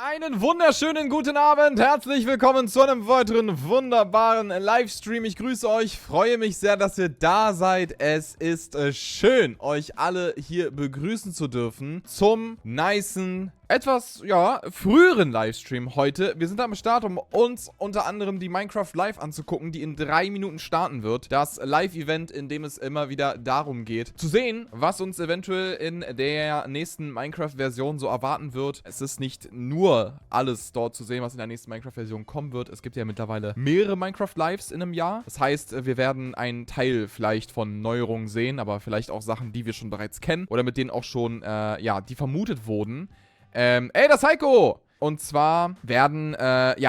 Einen wunderschönen guten Abend, herzlich willkommen zu einem weiteren wunderbaren Livestream. Ich grüße euch, freue mich sehr, dass ihr da seid. Es ist schön, euch alle hier begrüßen zu dürfen zum nicen, etwas, früheren Livestream heute. Wir sind am Start, um uns unter anderem die Minecraft Live anzugucken, die in 3 Minuten starten wird. Das Live-Event, in dem es immer wieder darum geht, zu sehen, was uns eventuell in der nächsten Minecraft-Version so erwarten wird. Es ist nicht nur alles dort zu sehen, was in der nächsten Minecraft-Version kommen wird. Es gibt ja mittlerweile mehrere Minecraft-Lives in einem Jahr. Das heißt, wir werden einen Teil vielleicht von Neuerungen sehen, aber vielleicht auch Sachen, die wir schon bereits kennen oder mit denen auch schon, die vermutet wurden. Ey, das Heiko! Und zwar werden,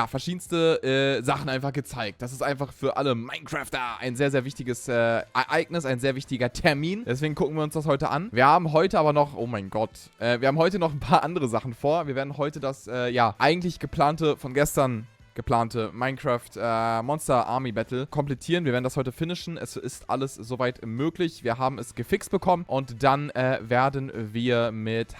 verschiedenste Sachen einfach gezeigt. Das ist einfach für alle Minecrafter ein sehr, sehr wichtiges Ereignis, ein sehr wichtiger Termin. Deswegen gucken wir uns das heute an. Wir haben heute aber noch, oh mein Gott, wir haben heute noch ein paar andere Sachen vor. Wir werden heute das, eigentlich geplante, von gestern geplante Minecraft Monster Army Battle komplettieren. Wir werden das heute finishen. Es ist alles soweit möglich. Wir haben es gefixt bekommen und dann werden wir mit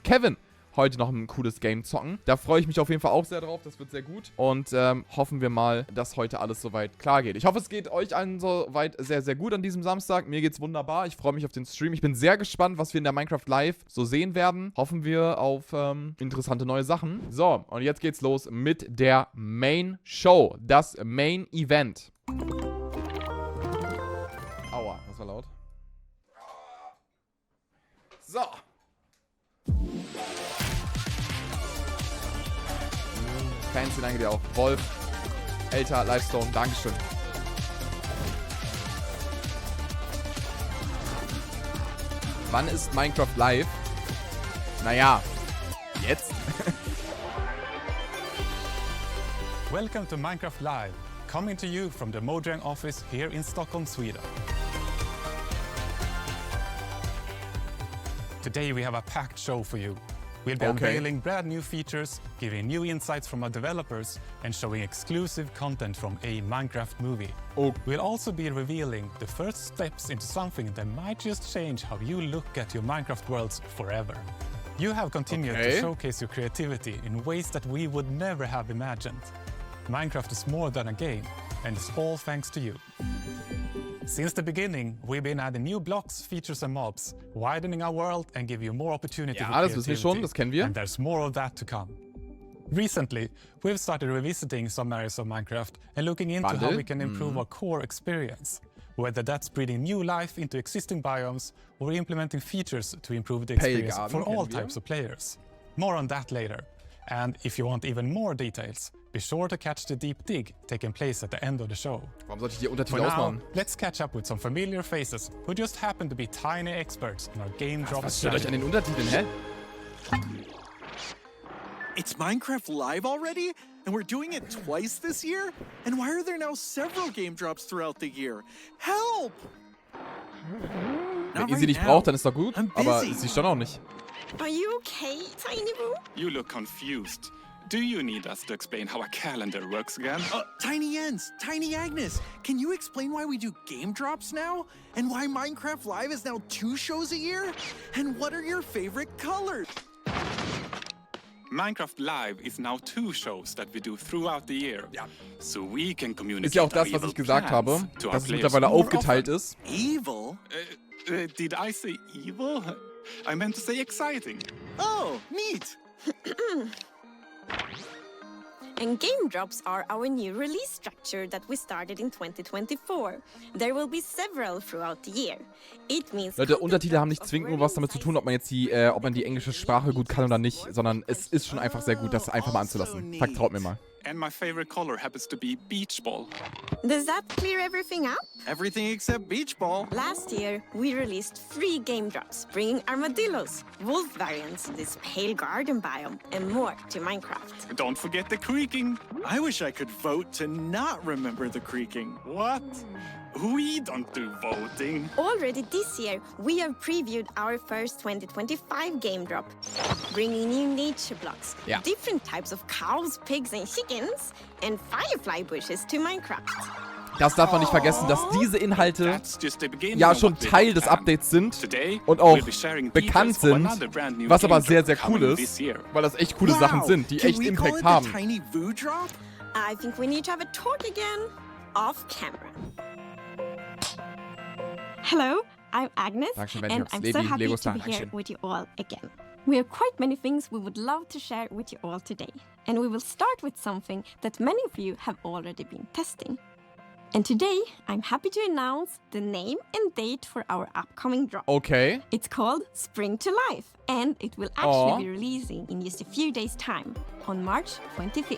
Kevin heute noch ein cooles Game zocken. Da freue ich mich auf jeden Fall auch sehr drauf. Das wird sehr gut. Und hoffen wir mal, dass heute alles soweit klar geht. Ich hoffe, es geht euch allen soweit sehr, sehr gut an diesem Samstag. Mir geht's wunderbar. Ich freue mich auf den Stream. Ich bin sehr gespannt, was wir in der Minecraft Live so sehen werden. Hoffen wir auf interessante neue Sachen. So, und jetzt geht's los mit der Main Show. Das Main Event. Aua, das war laut. So. Fancy, danke dir auch. Wolf, Älter, Livestone, Dankeschön. Wann ist Minecraft live? Naja, jetzt. Welcome to Minecraft Live, coming to you from the Mojang office here in Stockholm, Sweden. Today we have a packed show for you. We'll be unveiling brand new features, giving new insights from our developers, and showing exclusive content from a Minecraft movie. We'll also be revealing the first steps into something that might just change how you look at your Minecraft worlds forever. You have continued to showcase your creativity in ways that we would never have imagined. Minecraft is more than a game, and it's all thanks to you. Since the beginning, we've been adding new blocks, features and mobs, widening our world and give you more opportunity for creativity. Das wissen wir schon, das kennen wir. And there's more of that to come. Recently, we've started revisiting some areas of Minecraft and looking into how we can improve our core experience. Whether that's breathing new life into existing biomes or implementing features to improve the experience for all types of players. More on that later. And if you want even more details, be sure to catch the deep dig taking place at the end of the show. Warum sollte ich die Untertitel ausmachen? Let's catch up with some familiar faces who just happen to be tiny experts in our game drop Was stört euch an den Untertiteln, hä? It's Minecraft Live already? And we're doing it twice this year? And why are there now several game drops throughout the year? Help! Wenn ihr sie nicht braucht, dann ist doch gut, aber sie schon auch nicht. Are you okay, Tiny Boo? You look confused. Do you need us to explain how a calendar works again? Tiny Jens, Tiny Agnes, can you explain why we do game drops now? And why Minecraft Live is now 2 shows a year? And what are your favorite colors? Minecraft Live is now 2 shows that we do throughout the year. Ja. So we can communicate. Ist ja auch das, was ich gesagt habe, dass es mittlerweile aufgeteilt ist. Evil? Did I say evil? I meant to say exciting. Oh, neat. And game drops are our new release structure that we started in 2024. There will be several throughout the year. It means Leute, Untertitel haben nicht zwingend nur was damit zu tun, ob man jetzt ob man die englische Sprache gut kann oder nicht, sondern es ist schon einfach sehr gut, das einfach mal anzulassen. Vertraut mir mal. And my favorite color happens to be beach ball. Does that clear everything up? Everything except Beach Ball. Last year, we released 3 game drops, bringing armadillos, wolf variants, this pale garden biome, and more to Minecraft. Don't forget the creaking. I wish I could vote to not remember the creaking. What? We don't do voting. Already this year, we have previewed our first 2025 game drop, bringing new nature blocks, different types of cows, pigs, and chickens, and firefly bushes to Minecraft. Das darf man nicht vergessen, dass diese Inhalte ja schon Teil des Updates sind und auch bekannt sind, was aber sehr, sehr cool ist, weil das echt coole Sachen sind, die echt Impact haben. I think we need to have a talk again off camera. Hello, I'm Agnes, and I'm so happy to be here with you all again. We have quite many things we would love to share with you all today, and we will start with something that many of you have already been testing. And today, I'm happy to announce the name and date for our upcoming drop. Okay. It's called Spring to Life, and it will actually be releasing in just a few days' time, on March 25th.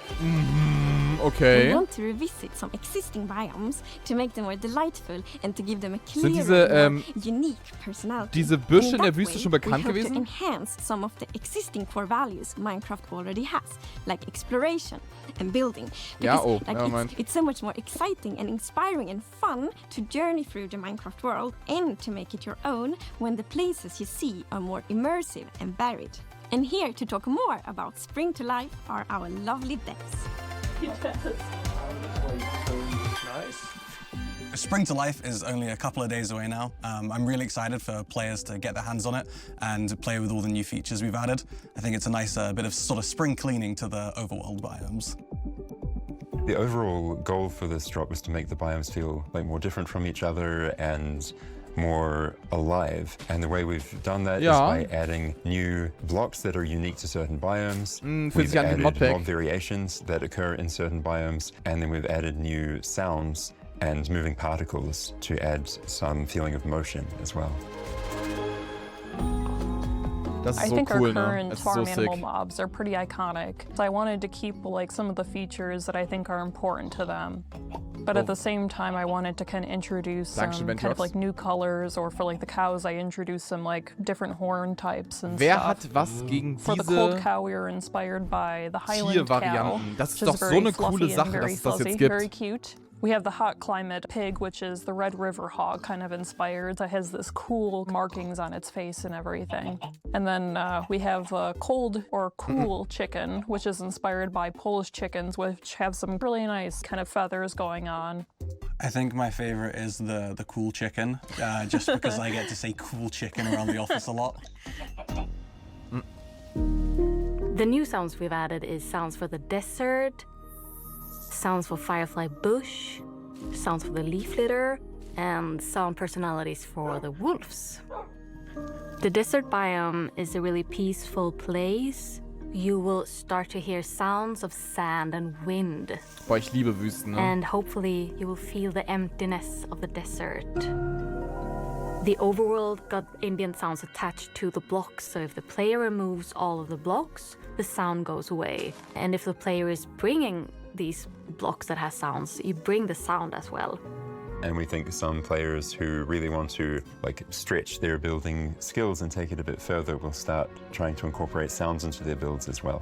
Okay. We want to revisit some existing biomes to make them more delightful and to give them a clearer, more unique personality. Diese Büsche in der Wüste schon bekannt gewesen? To enhance some of the existing core values Minecraft already has, like exploration and building. Because, it's so much more exciting and inspiring and fun to journey through the Minecraft world and to make it your own when the places you see are more immersive and varied. And here to talk more about Spring to Life are our lovely devs. Spring to Life is only a couple of days away now. I'm really excited for players to get their hands on it and play with all the new features we've added. I think it's a nice bit of sort of spring cleaning to the overworld biomes. The overall goal for this drop was to make the biomes feel like more different from each other and more alive. And the way we've done that is by adding new blocks that are unique to certain biomes. We've added mob variations that occur in certain biomes, and then we've added new sounds and moving particles to add some feeling of motion as well. I think our current farm animal mobs are pretty iconic. So I wanted to keep like some of the features that I think are important to them. But at the same time, I wanted to kind of introduce some kind of like new colors, or for like the cows, I introduced some like different horn types and Wer stuff. hat was gegen For the cold cow, we were inspired by the Highland cow. Das ist doch so eine coole Sache, dass es das jetzt gibt. Very cute. We have the hot climate pig, which is the Red River hog, kind of inspired. It has this cool markings on its face and everything. And then we have a cold or cool chicken, which is inspired by Polish chickens, which have some really nice kind of feathers going on. I think my favorite is the cool chicken, just because I get to say cool chicken around the office a lot. The new sounds we've added is sounds for the desert, sounds for firefly bush, sounds for the leaf litter, and sound personalities for the wolves. The desert biome is a really peaceful place. You will start to hear sounds of sand and wind. Boah, ich liebe Wüsten, ne? And hopefully you will feel the emptiness of the desert. The overworld got ambient sounds attached to the blocks, so if the player removes all of the blocks, the sound goes away. And if the player is bringing these blocks that has sounds, you bring the sound as well. And we think some players who really want to like stretch their building skills and take it a bit further will start trying to incorporate sounds into their builds as well.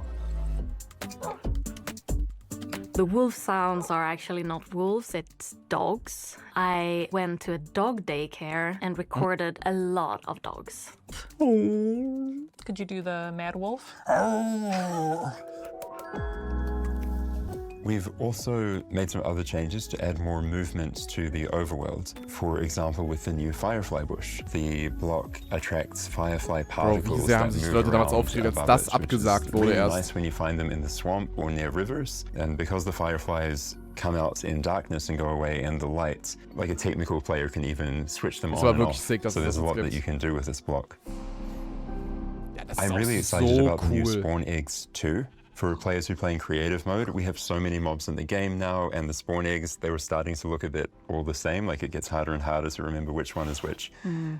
The wolf sounds are actually not wolves, it's dogs. I went to a dog daycare and recorded a lot of dogs. Could you do the mad wolf? We've also made some other changes to add more movement to the overworld. For example, with the new firefly bush, the block attracts firefly particles that move around above it, which is really nice when you find them in the swamp or near rivers. And because the fireflies come out in darkness and go away in the light, like a technical player can even switch them on and off. So there's a lot that you can do with this block. I'm really excited about the new spawn eggs too. For players who play in creative mode, we have so many mobs in the game now, and the spawn eggs, they were starting to look a bit all the same, like it gets harder and harder to remember which one is which.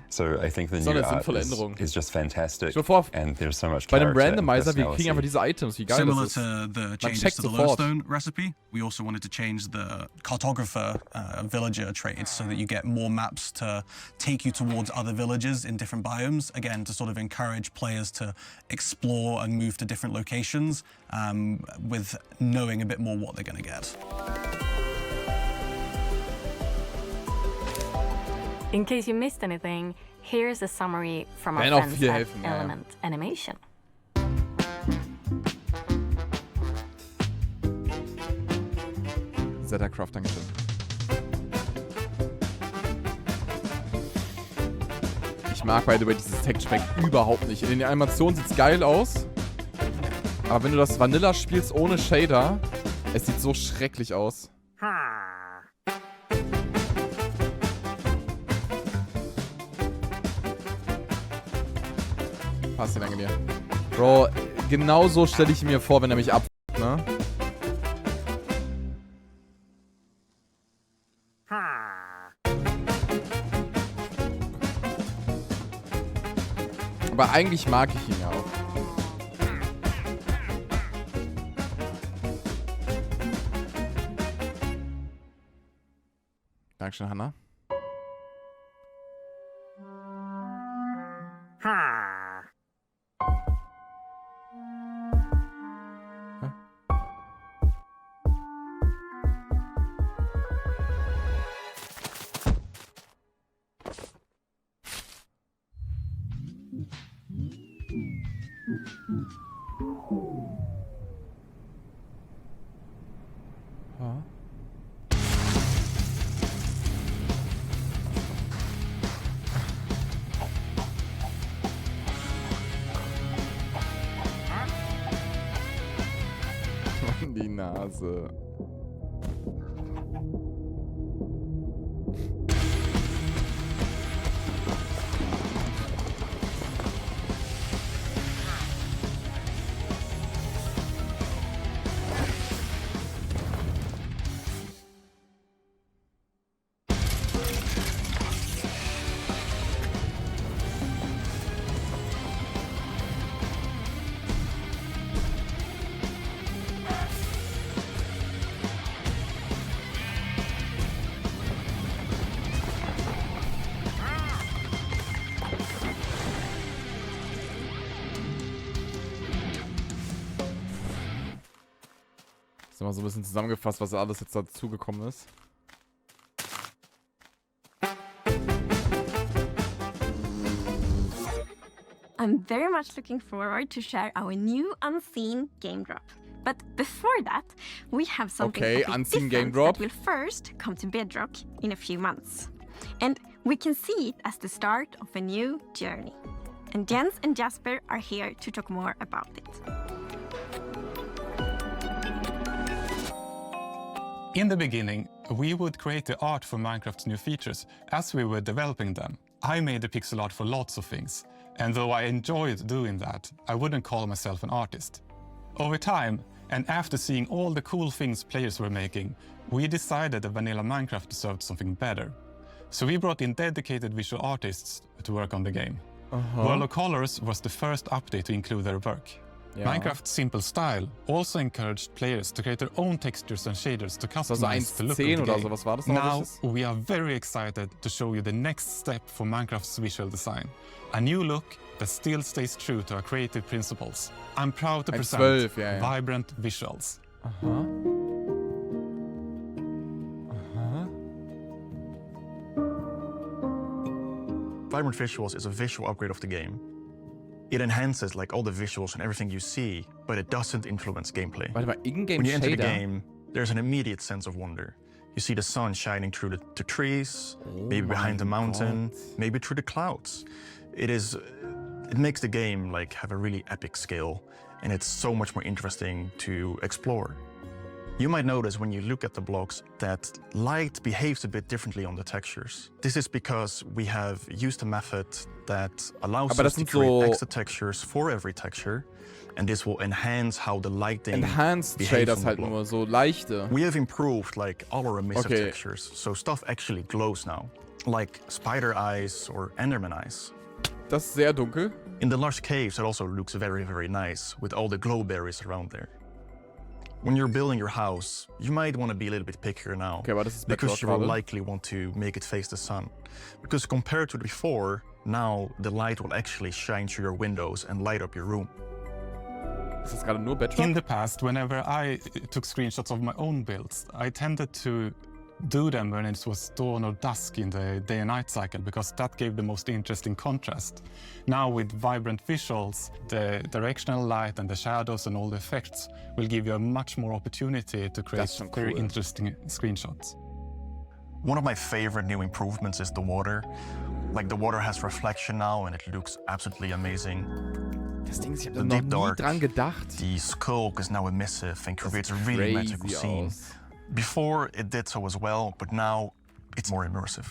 So I think the new art is just fantastic, and there's so much character bei dem Randomizer, wir kriegen einfach diese Items, wie geil das ist. Similar to the changes to the Lowstone recipe, we also wanted to change the cartographer villager trade so that you get more maps to take you towards other villages in different biomes, again, to sort of encourage players to explore and move to different locations. With knowing a bit more what they're going to get. In case you missed anything, here's a summary from our friends at Element Animation. Zettercraft, dankeschön. Ich mag, by the way, dieses Texture Pack überhaupt nicht. In den Animationen sieht es geil aus. Aber wenn du das Vanilla spielst ohne Shader, es sieht so schrecklich aus. Passt, danke dir. Bro, genau so stelle ich mir vor, wenn er mich ab... Ne? Aber eigentlich mag ich ihn ja auch. Dankeschön, Hannah. Die Nase. Mal so ein bisschen zusammengefasst, was alles jetzt dazugekommen ist. I'm very much looking forward to share our new unseen game drop. But before that, we have something unseen game different drop that will first come to bedrock in a few months. And we can see it as the start of a new journey. And Jens and Jasper are here to talk more about it. In the beginning, we would create the art for Minecraft's new features as we were developing them. I made the pixel art for lots of things, and though I enjoyed doing that, I wouldn't call myself an artist. Over time, and after seeing all the cool things players were making, we decided that vanilla Minecraft deserved something better. So we brought in dedicated visual artists to work on the game. World of Colors was the first update to include their work. Yeah. Minecraft's simple style also encouraged players to create their own textures and shaders to customize the look of the game. So, was war das now we are very excited to show you the next step for Minecraft's visual design. A new look that still stays true to our creative principles. I'm proud to present vibrant visuals. Vibrant visuals is a visual upgrade of the game. It enhances like all the visuals and everything you see, but it doesn't influence gameplay. Warte mal, in-game When you enter the game, there's an immediate sense of wonder. You see the sun shining through the trees, maybe behind the mountain, maybe through the clouds. It makes the game like have a really epic scale, and it's so much more interesting to explore. You might notice when you look at the blocks that light behaves a bit differently on the textures. This is because we have used a method that allows us to create extra textures for every texture, and this will enhance how the lighting Enhanced Shaders halt nur, so leichte. We have improved like all our emissive textures, so stuff actually glows now, like spider eyes or enderman eyes. Das ist sehr dunkel. In the lush caves, it also looks very, very nice with all the glow berries around there. When you're building your house, you might want to be a little bit pickier now, because you will likely want to make it face the sun. Because compared to before, now the light will actually shine through your windows and light up your room. Ist das gerade nur Bedrock? In the past, whenever I took screenshots of my own builds, I tended to do them when it was dawn or dusk in the day and night cycle, because that gave the most interesting contrast. Now with vibrant visuals, the directional light and the shadows and all the effects will give you a much more opportunity to create very interesting screenshots. One of my favorite new improvements is the water. Like the water has reflection now and it looks absolutely amazing. Das Ding ist, ich hab da noch nie dran gedacht. The skulk is now emissive and creates a really magical scene. Before it did so as well, but now it's more immersive.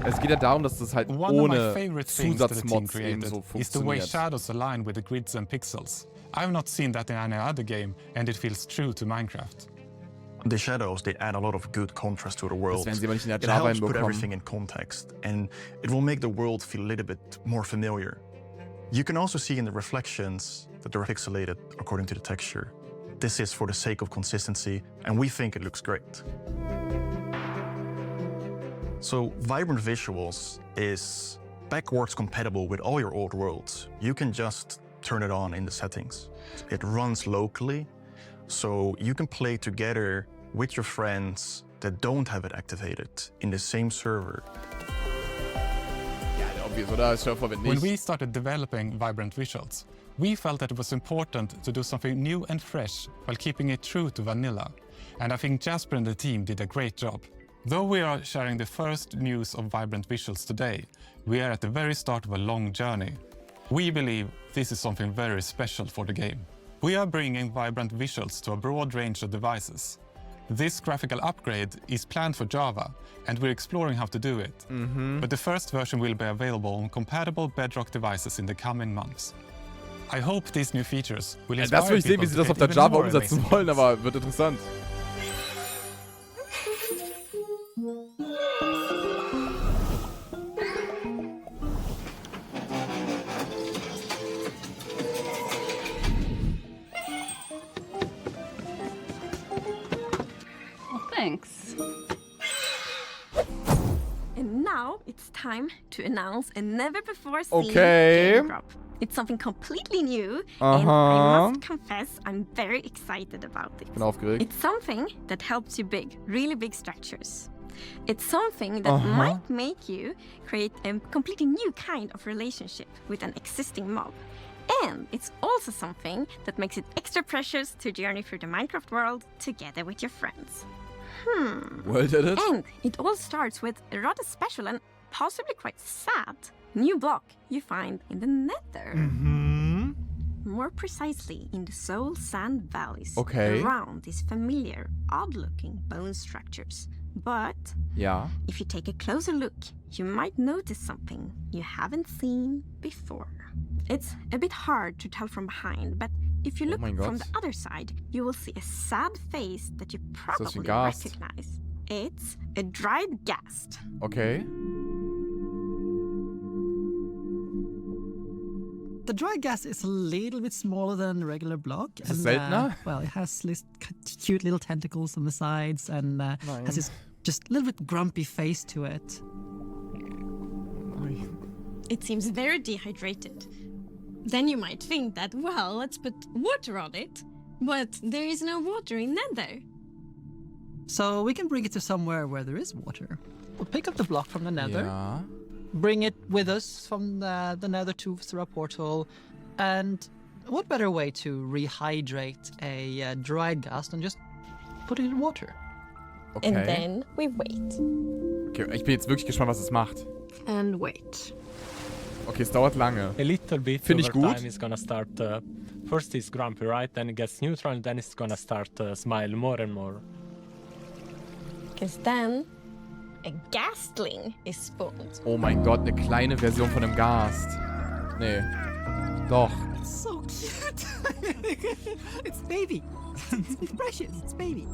Es geht ja darum, dass das halt ohne Zusatzmods eben so funktioniert. Is the way shadows align with the grids and pixels. I've not seen that in any other game, and it feels true to Minecraft. The shadows, they add a lot of good contrast to the world. Das werden sie aber nicht in der It Java helps put hinbekommen. everything in context, and it will make the world feel a little bit more familiar. You can also see in the reflections that they're pixelated according to the texture. This is for the sake of consistency, and we think it looks great. So Vibrant Visuals is backwards compatible with all your old worlds. You can just turn it on in the settings. It runs locally, so you can play together with your friends that don't have it activated in the same server. When we started developing Vibrant Visuals, we felt that it was important to do something new and fresh while keeping it true to vanilla. And I think Jasper and the team did a great job. Though we are sharing the first news of Vibrant Visuals today, we are at the very start of a long journey. We believe this is something very special for the game. We are bringing Vibrant Visuals to a broad range of devices. This graphical upgrade is planned for Java, and we're exploring how to do it. But the first version will be available on compatible Bedrock devices in the coming months. I hope these new features will inspire Das will ich sehen, wie sie das auf der Java umsetzen wollen, aber wird interessant. Thanks. And now it's time to announce a never-before-seen game drop. It's something completely new, and I must confess I'm very excited about it. Bin aufgeregt. It's something that helps you build really big structures. It's something that might make you create a completely new kind of relationship with an existing mob. And it's also something that makes it extra precious to journey through the Minecraft world together with your friends. Well, did it? And it all starts with a rather special and possibly quite sad new block you find in the Nether. More precisely in the Soul Sand Valleys, around these familiar, odd-looking bone structures. But if you take a closer look, you might notice something you haven't seen before. It's a bit hard to tell from behind, but if you look from the other side, you will see a sad face that you probably recognize. It's a dried ghast. Okay. The dried ghast is a little bit smaller than the regular block. Is it seltener? Well, it has these cute little tentacles on the sides and has this just a little bit grumpy face to it. It seems very dehydrated. Then you might think that, well, let's put water on it. But there is no water in Nether. So we can bring it to somewhere where there is water. We'll pick up the block from the Nether, bring it with us from the Nether through a portal, and what better way to rehydrate a dried ghast than just put it in water? Okay. And then we wait. Okay, ich bin jetzt wirklich gespannt, was es macht. And wait. Okay, es dauert lange. A little bit Finde ich over gut. time it's gonna start, first it's grumpy, right? Then it gets neutral, and then it's gonna start smile more and more. Because then a ghastling is spawned. Oh mein Gott, eine kleine Version von einem Ghast. Nee. Doch. It's so cute. It's baby. It's precious. It's baby.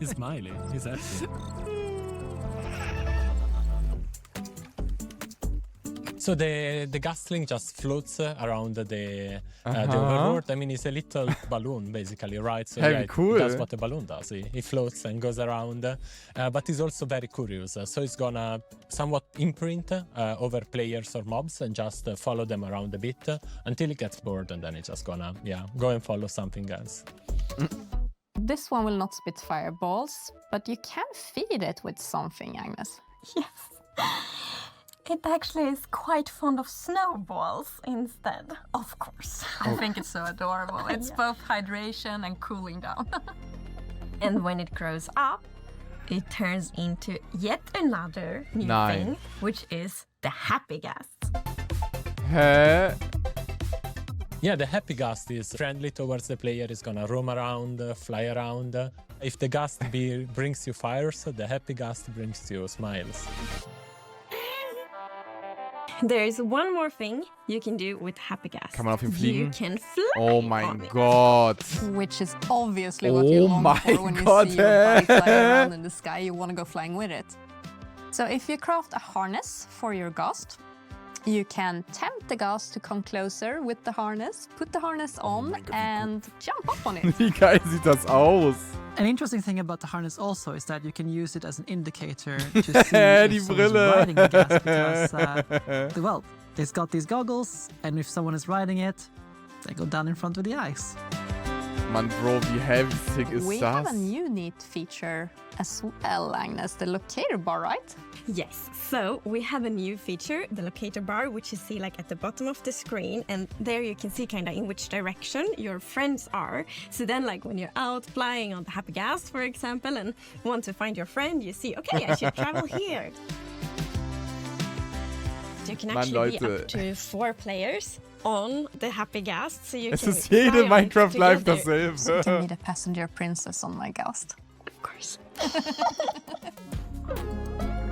He's smiling. He's happy. So the ghastling just floats around the overworld. I mean, it's a little balloon, basically, right? So cool. That's what a balloon does. It floats and goes around, but it's also very curious. So it's gonna somewhat imprint over players or mobs and just follow them around a bit until it gets bored, and then it's just gonna go and follow something else. This one will not spit fireballs, but you can feed it with something, Agnes. Yes. It actually is quite fond of snowballs instead, of course. I think it's so adorable. It's both hydration and cooling down. And when it grows up, it turns into yet another new thing, which is the happy ghasts. Hä? Yeah, the happy ghast is friendly towards the player, is gonna roam around, fly around. If the ghast brings you fires, the happy ghast brings you smiles. There's one more thing you can do with happy ghast. Kann man auf ihm fliegen? You can fly Oh mein Gott. Which is obviously what you long for when you see your body flying around in the sky. You want to go flying with it. So if you craft a harness for your ghast, you can tempt the ghast to come closer with the harness, put the harness on, and jump up on it. Wie geil sieht das aus? An interesting thing about the harness also is that you can use it as an indicator to see if someone's riding the ghast because, well, it's got these goggles, and if someone is riding it, they go down in front of the ice. Mann, Bro, wie heftig ist We das? have a new neat feature as well, Agnes, the locator bar, right? Yes, so we have a new feature, the locator bar, which you see like at the bottom of the screen, and there you can see kind of in which direction your friends are. So then like when you're out flying on the happy ghast, for example, and want to find your friend, you see, okay, I should travel here. You can actually be up to 4 players on the happy ghast, so you Es can ist jede Minecraft Live together. dasselbe. So I can meet a passenger princess on my ghast. Of course.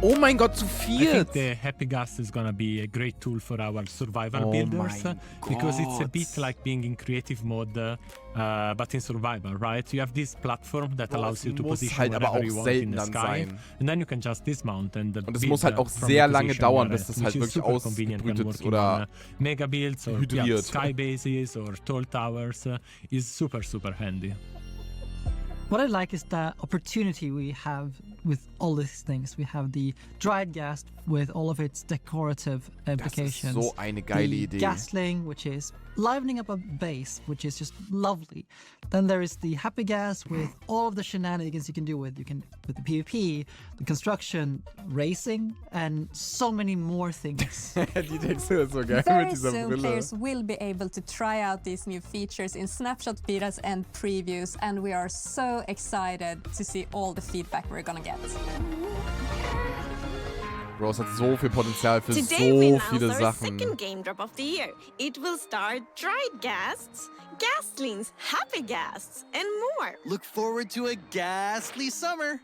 Oh mein Gott, zu I viel! think the happy ghast is gonna be a great tool for our survival builders because it's a bit like being in creative mode, but in survival, right? You have this platform that allows you to position halt aber wherever auch you want in the selten sky, sein. and then you can just dismount and Und es muss halt auch sehr lange dauern, bis das halt wirklich ausgebrütet oder mega builds or hydriert. sky bases or tall towers is super handy. What I like is the opportunity we have with all these things. We have the dried ghast with all of its decorative implications. Das ist so eine geile Idee. Ghastling, which is livening up a base, which is just lovely. Then there is the happy ghast with all of the shenanigans you can do with the PvP, the construction, racing, and so many more things. Die Textur ist so geil mit Very dieser soon Brille. players will be able to try out these new features in snapshot betas and previews, and we are so excited to see all the feedback we're gonna get. Bro, es hat so viel Potenzial für Today we so announced viele our Sachen. second game drop of the year. It will star dried ghasts, ghastlings, happy ghasts, and more. Look forward to a ghastly summer.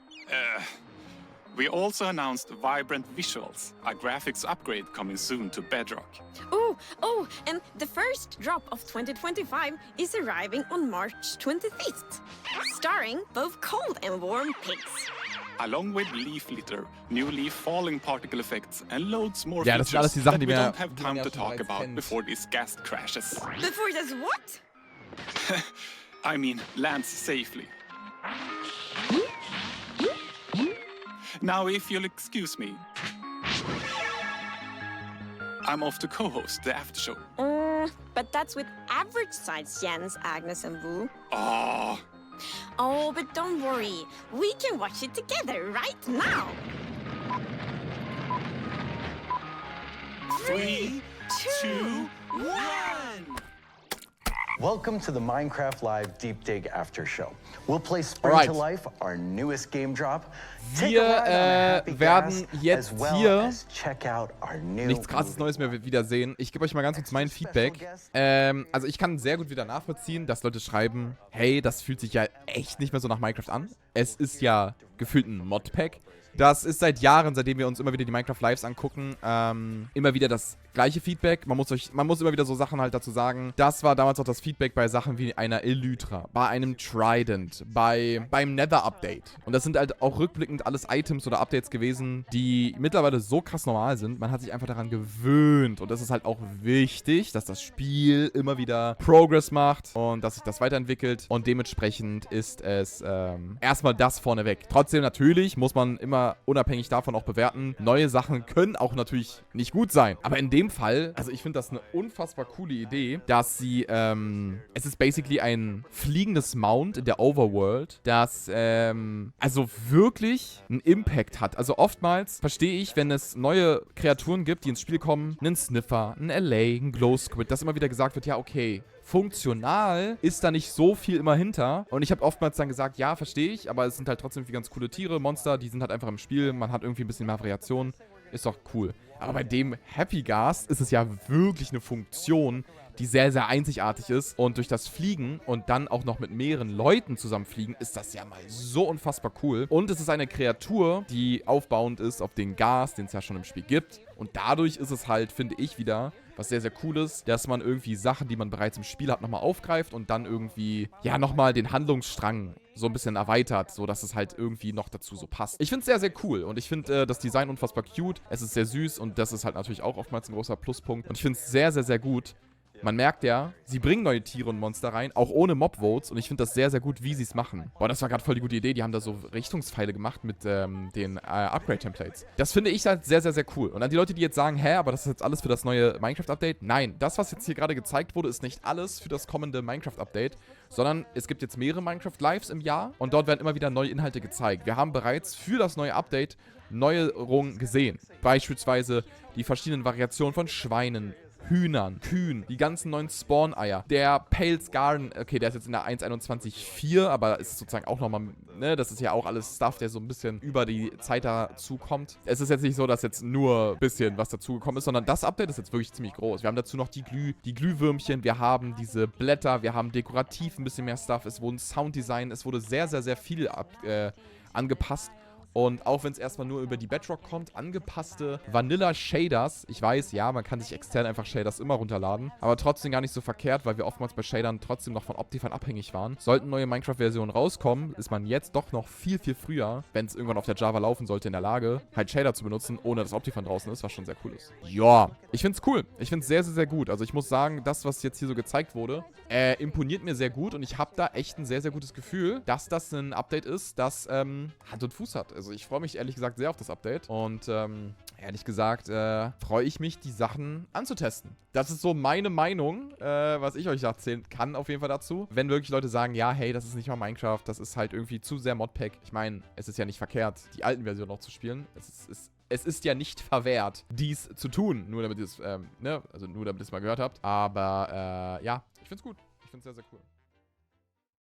We also announced vibrant visuals, a graphics upgrade coming soon to Bedrock. Oh, and the first drop of 2025 is arriving on March 25th, starring both cold and warm pigs. Along with leaf litter, new leaf falling particle effects, and loads more Ja, das sind alles features die Sachen, that die we wir don't have time to talk about before this ghast crashes. Before this what? I mean, lands safely. Now, if you'll excuse me, I'm off to co-host the after show. But that's with average size Jens, Agnes, and Wu. Oh, but don't worry. We can watch it together right now. 3, 2, 1! Welcome to the Minecraft Live Deep Dig After Show. We'll play Spring to Life, our newest game drop. Wir werden jetzt hier nichts krasses Neues mehr wiedersehen. Ich gebe euch mal ganz kurz mein Feedback. Also ich kann sehr gut wieder nachvollziehen, dass Leute schreiben, hey, das fühlt sich ja echt nicht mehr so nach Minecraft an. Es ist ja gefühlt ein Modpack. Das ist seit Jahren, seitdem wir uns immer wieder die Minecraft Lives angucken, immer wieder das gleiche Feedback. Man muss immer wieder so Sachen halt dazu sagen. Das war damals auch das Feedback bei Sachen wie einer Elytra, bei einem Trident, beim Nether Update. Und das sind halt auch rückblickend alles Items oder Updates gewesen, die mittlerweile so krass normal sind. Man hat sich einfach daran gewöhnt. Und das ist halt auch wichtig, dass das Spiel immer wieder Progress macht und dass sich das weiterentwickelt. Und dementsprechend ist es erstmal das vorneweg. Trotzdem natürlich muss man immer unabhängig davon auch bewerten. Neue Sachen können auch natürlich nicht gut sein. Aber in dem Fall, also ich finde das eine unfassbar coole Idee, dass sie, es ist basically ein fliegendes Mount in der Overworld, das, also wirklich einen Impact hat. Also oftmals verstehe ich, wenn es neue Kreaturen gibt, die ins Spiel kommen, einen Sniffer, einen LA, einen Glow Squid, dass immer wieder gesagt wird, ja okay, funktional ist da nicht so viel immer hinter. Und ich habe oftmals dann gesagt, ja, verstehe ich, aber es sind halt trotzdem ganz coole Tiere, Monster, die sind halt einfach im Spiel. Man hat irgendwie ein bisschen mehr Variation. Ist doch cool. Aber bei dem Happy Ghast ist es ja wirklich eine Funktion, die sehr, sehr einzigartig ist. Und durch das Fliegen und dann auch noch mit mehreren Leuten zusammen fliegen, ist das ja mal so unfassbar cool. Und es ist eine Kreatur, die aufbauend ist auf den Ghast, den es ja schon im Spiel gibt. Und dadurch ist es halt, finde ich wieder, was sehr, sehr cool ist, dass man irgendwie Sachen, die man bereits im Spiel hat, nochmal aufgreift und dann irgendwie, ja, nochmal den Handlungsstrang so ein bisschen erweitert, sodass es halt irgendwie noch dazu so passt. Ich finde es sehr, sehr cool und ich finde das Design unfassbar cute. Es ist sehr süß und das ist halt natürlich auch oftmals ein großer Pluspunkt. Und ich finde es sehr, sehr, sehr gut. Man merkt ja, sie bringen neue Tiere und Monster rein, auch ohne Mob-Votes. Und ich finde das sehr, sehr gut, wie sie es machen. Boah, das war gerade voll die gute Idee. Die haben da so Richtungspfeile gemacht mit den Upgrade-Templates. Das finde ich halt sehr, sehr, sehr cool. Und an die Leute, die jetzt sagen, hä, aber das ist jetzt alles für das neue Minecraft-Update. Nein, das, was jetzt hier gerade gezeigt wurde, ist nicht alles für das kommende Minecraft-Update, sondern es gibt jetzt mehrere Minecraft-Lives im Jahr und dort werden immer wieder neue Inhalte gezeigt. Wir haben bereits für das neue Update Neuerungen gesehen. Beispielsweise die verschiedenen Variationen von Schweinen, Hühnern, Kühen, die ganzen neuen Spawn-Eier. Der Pale's Garden, okay, der ist jetzt in der 1.21.4, aber ist sozusagen auch nochmal, ne, das ist ja auch alles Stuff, der so ein bisschen über die Zeit dazu kommt. Es ist jetzt nicht so, dass jetzt nur ein bisschen was dazugekommen ist, sondern das Update ist jetzt wirklich ziemlich groß. Wir haben dazu noch die Glühwürmchen, wir haben diese Blätter, wir haben dekorativ ein bisschen mehr Stuff, es wurden Sounddesign, es wurde sehr, sehr, sehr viel angepasst. Und auch wenn es erstmal nur über die Bedrock kommt, angepasste Vanilla-Shaders. Ich weiß, ja, man kann sich extern einfach Shaders immer runterladen. Aber trotzdem gar nicht so verkehrt, weil wir oftmals bei Shadern trotzdem noch von Optifine abhängig waren. Sollten neue Minecraft-Versionen rauskommen, ist man jetzt doch noch viel, viel früher, wenn es irgendwann auf der Java laufen sollte, in der Lage, halt Shader zu benutzen, ohne dass Optifine draußen ist, was schon sehr cool ist. Ja, ich find's cool. Ich find's sehr, sehr, sehr gut. Also ich muss sagen, das, was jetzt hier so gezeigt wurde, imponiert mir sehr gut. Und ich habe da echt ein sehr, sehr gutes Gefühl, dass das ein Update ist, das Hand und Fuß hat. Also ich freue mich ehrlich gesagt sehr auf das Update und ehrlich gesagt freue ich mich, die Sachen anzutesten. Das ist so meine Meinung, was ich euch erzählen kann auf jeden Fall dazu. Wenn wirklich Leute sagen, ja, hey, das ist nicht mal Minecraft, das ist halt irgendwie zu sehr Modpack. Ich meine, es ist ja nicht verkehrt, die alten Versionen noch zu spielen. Es ist ja nicht verwehrt, dies zu tun, nur damit ihr es, ne, also nur damit ihr es mal gehört habt. Aber ja, ich finde es gut. Ich finde es sehr, sehr cool.